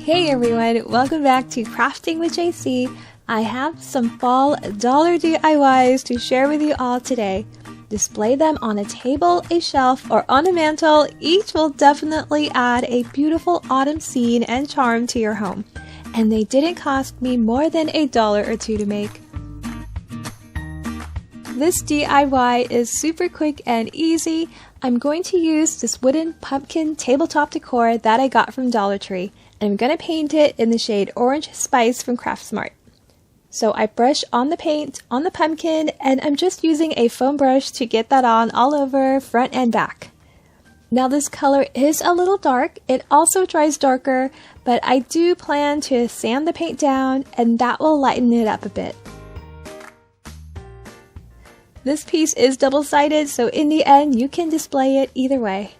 Hey everyone, welcome back to Crafting with JC. I have some fall dollar DIYs to share with you all today. Display them on a table, a shelf, or on a mantel. Each will definitely add a beautiful autumn scene and charm to your home. And they didn't cost me more than $1 or $2 to make. This DIY is super quick and easy. I'm going to use this wooden pumpkin tabletop decor that I got from Dollar Tree. I'm going to paint it in the shade Orange Spice from CraftSmart. So I brush on the paint on the pumpkin, and I'm just using a foam brush to get that on all over front and back. Now this color is a little dark. It also dries darker, but I do plan to sand the paint down and that will lighten it up a bit. This piece is double-sided, so in the end you can display it either way.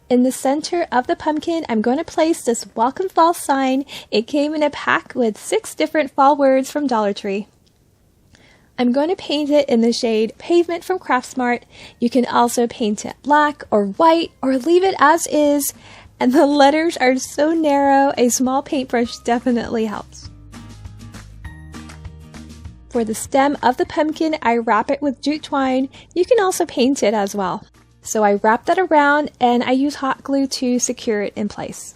In the center of the pumpkin, I'm going to place this Welcome Fall sign. It came in a pack with 6 different fall words from Dollar Tree. I'm going to paint it in the shade Pavement from CraftSmart. You can also paint it black or white or leave it as is. And the letters are so narrow, a small paintbrush definitely helps. For the stem of the pumpkin, I wrap it with jute twine. You can also paint it as well. So I wrap that around and I use hot glue to secure it in place.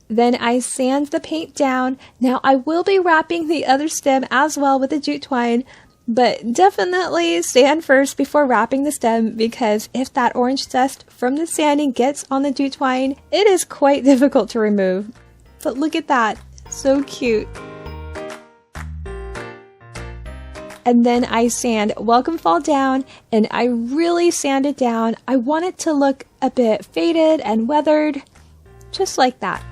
Then I sand the paint down. Now I will be wrapping the other stem as well with the jute twine, but definitely sand first before wrapping the stem, because if that orange dust from the sanding gets on the jute twine, it is quite difficult to remove. But look at that, so cute. And then I sand Welcome Fall down, and I really sand it down. I want it to look a bit faded and weathered, just like that.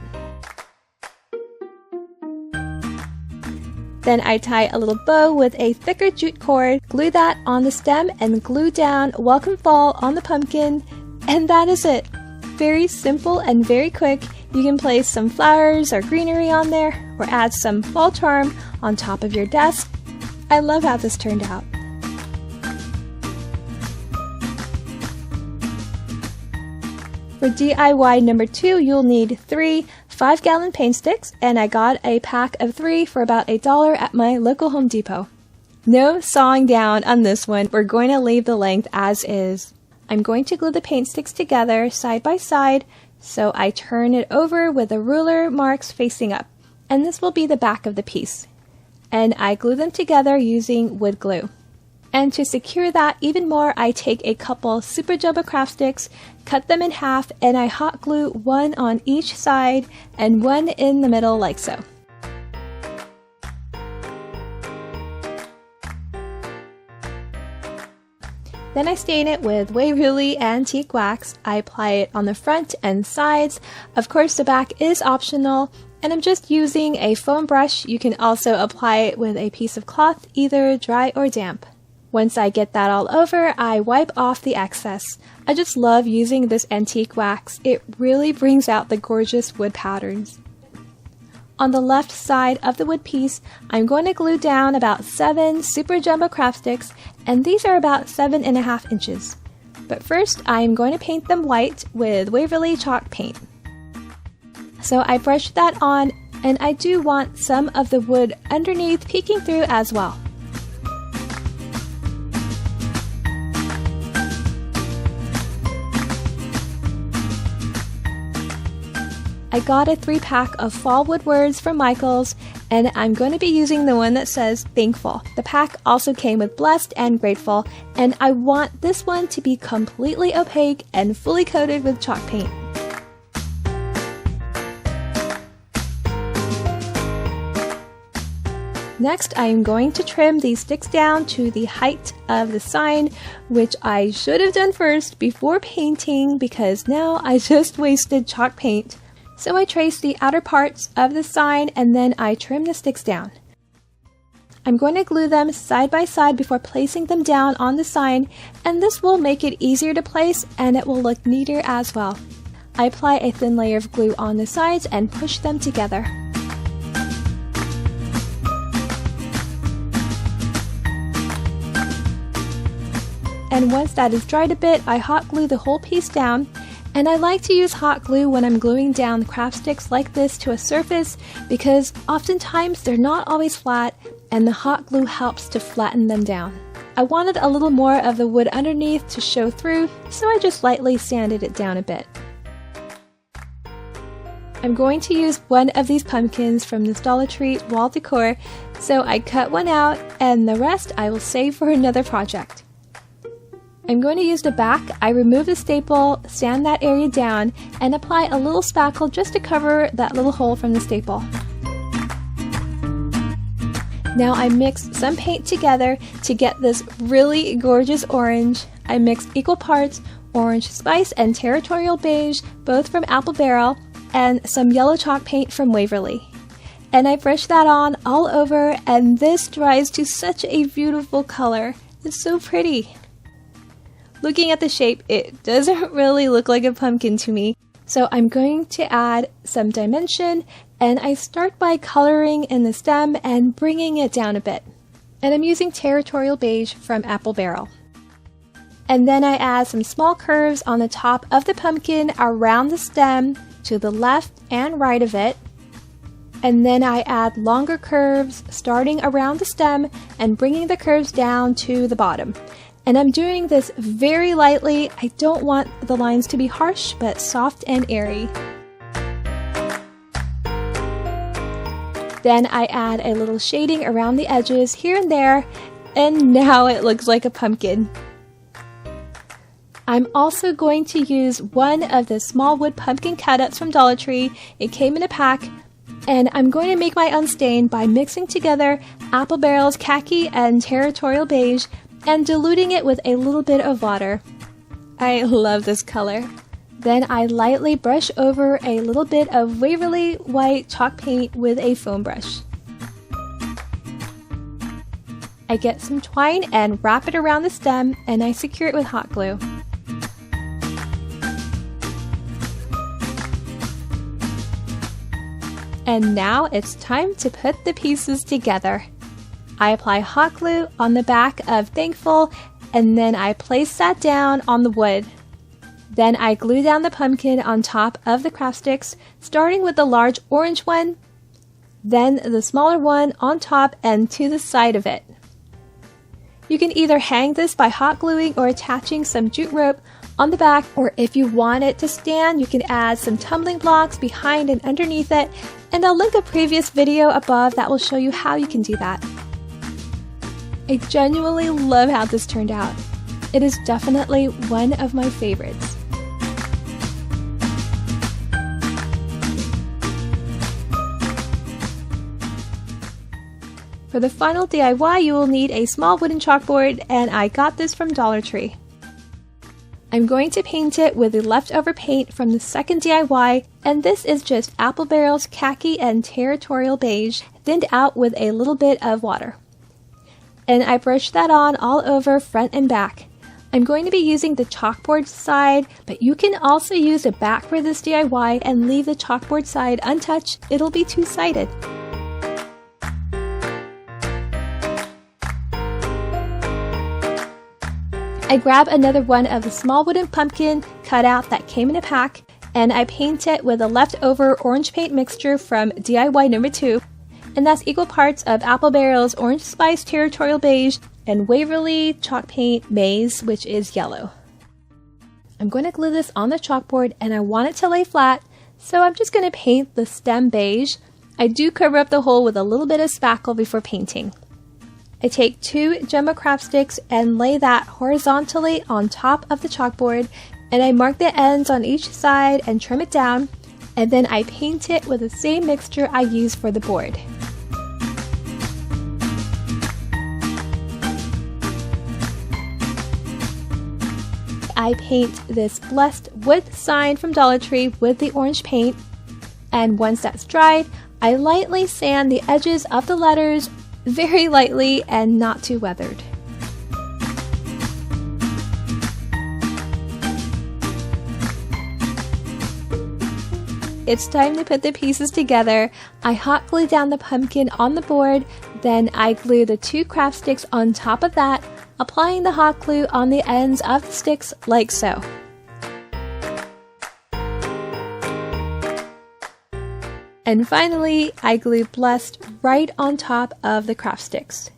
Then I tie a little bow with a thicker jute cord, glue that on the stem, and glue down Welcome Fall on the pumpkin, and that is it. Very simple and very quick. You can place some flowers or greenery on there, or add some fall charm on top of your desk. I love how this turned out. For DIY number 2, you'll need 3 5-gallon paint sticks, and I got a pack of 3 for about $1 at my local Home Depot. No sawing down on this one, we're going to leave the length as is. I'm going to glue the paint sticks together side by side, so I turn it over with the ruler marks facing up, and this will be the back of the piece. And I glue them together using wood glue. And to secure that even more, I take a couple super jumbo craft sticks, cut them in half, and I hot glue one on each side and one in the middle like so. Then I stain it with Waverly antique wax. I apply it on the front and sides. Of course, the back is optional. And I'm just using a foam brush. You can also apply it with a piece of cloth, either dry or damp. Once I get that all over, I wipe off the excess. I just love using this antique wax. It really brings out the gorgeous wood patterns. On the left side of the wood piece, I'm going to glue down about 7 super jumbo craft sticks, and these are about 7.5 inches. But first, I'm going to paint them white with Waverly chalk paint. So I brush that on, and I do want some of the wood underneath peeking through as well. I got a 3-pack of fall wood words from Michael's, and I'm going to be using the one that says thankful. The pack also came with blessed and grateful, and I want this one to be completely opaque and fully coated with chalk paint. Next, I am going to trim these sticks down to the height of the sign, which I should have done first before painting, because now I just wasted chalk paint. So I trace the outer parts of the sign and then I trim the sticks down. I'm going to glue them side by side before placing them down on the sign, and this will make it easier to place and it will look neater as well. I apply a thin layer of glue on the sides and push them together. And once that is dried a bit, I hot glue the whole piece down, And I like to use hot glue when I'm gluing down craft sticks like this to a surface because oftentimes they're not always flat and the hot glue helps to flatten them down. I wanted a little more of the wood underneath to show through, so I just lightly sanded it down a bit. I'm going to use one of these pumpkins from this Dollar Tree wall decor, so I cut one out and the rest I will save for another project. I'm going to use the back. I remove the staple, sand that area down, and apply a little spackle just to cover that little hole from the staple. Now I mix some paint together to get this really gorgeous orange. I mixed equal parts orange spice and Territorial beige, both from Apple Barrel, and some yellow chalk paint from Waverly. And I brush that on all over, and this dries to such a beautiful color. It's so pretty. Looking at the shape, it doesn't really look like a pumpkin to me, so I'm going to add some dimension, and I start by coloring in the stem and bringing it down a bit. And I'm using Territorial beige from Apple Barrel. And then I add some small curves on the top of the pumpkin around the stem to the left and right of it. And then I add longer curves starting around the stem and bringing the curves down to the bottom. And I'm doing this very lightly. I don't want the lines to be harsh, but soft and airy. Then I add a little shading around the edges here and there, and now it looks like a pumpkin. I'm also going to use one of the small wood pumpkin cutouts from Dollar Tree. It came in a pack, and I'm going to make my unstain by mixing together Apple Barrel's Khaki and Territorial beige and diluting it with a little bit of water. I love this color. Then I lightly brush over a little bit of Waverly white chalk paint with a foam brush. I get some twine and wrap it around the stem, and I secure it with hot glue. And now it's time to put the pieces together. I apply hot glue on the back of Thankful, and then I place that down on the wood. Then I glue down the pumpkin on top of the craft sticks, starting with the large orange one, then the smaller one on top and to the side of it. You can either hang this by hot gluing or attaching some jute rope on the back, or if you want it to stand, you can add some tumbling blocks behind and underneath it, and I'll link a previous video above that will show you how you can do that. I genuinely love how this turned out. It is definitely one of my favorites. For the final DIY, you will need a small wooden chalkboard, and I got this from Dollar Tree. I'm going to paint it with the leftover paint from the second DIY, and this is just Apple Barrel's Khaki and Territorial beige, thinned out with a little bit of water. And I brush that on all over front and back. I'm going to be using the chalkboard side, but you can also use the back for this DIY and leave the chalkboard side untouched. It'll be two-sided. I grab another one of the small wooden pumpkin cutout that came in a pack, and I paint it with a leftover orange paint mixture from DIY number 2, and that's equal parts of Apple Barrel's Orange Spice Territorial Beige and Waverly Chalk Paint Maize, which is yellow. I'm going to glue this on the chalkboard, and I want it to lay flat, so I'm just going to paint the stem beige. I do cover up the hole with a little bit of spackle before painting. I take 2 jumbo craft sticks and lay that horizontally on top of the chalkboard, and I mark the ends on each side and trim it down, and then I paint it with the same mixture I use for the board. I paint this blessed wood sign from Dollar Tree with the orange paint, and once that's dried, I lightly sand the edges of the letters very lightly and not too weathered. It's time to put the pieces together. I hot glue down the pumpkin on the board, then I glue the 2 craft sticks on top of that, applying the hot glue on the ends of the sticks like so. And finally, I glued Blessed right on top of the craft sticks.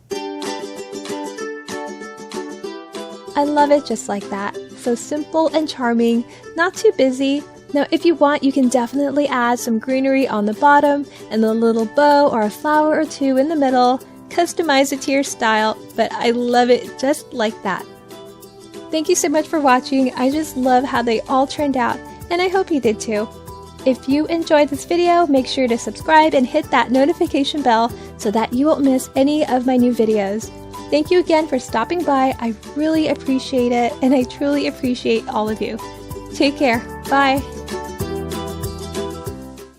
I love it just like that. So simple and charming, not too busy. Now if you want, you can definitely add some greenery on the bottom and a little bow or a flower or two in the middle. Customize it to your style, but I love it just like that. Thank you so much for watching. I just love how they all turned out, and I hope you did too. If you enjoyed this video, make sure to subscribe and hit that notification bell so that you won't miss any of my new videos. Thank you again for stopping by. I really appreciate it, and I truly appreciate all of you. Take care. Bye.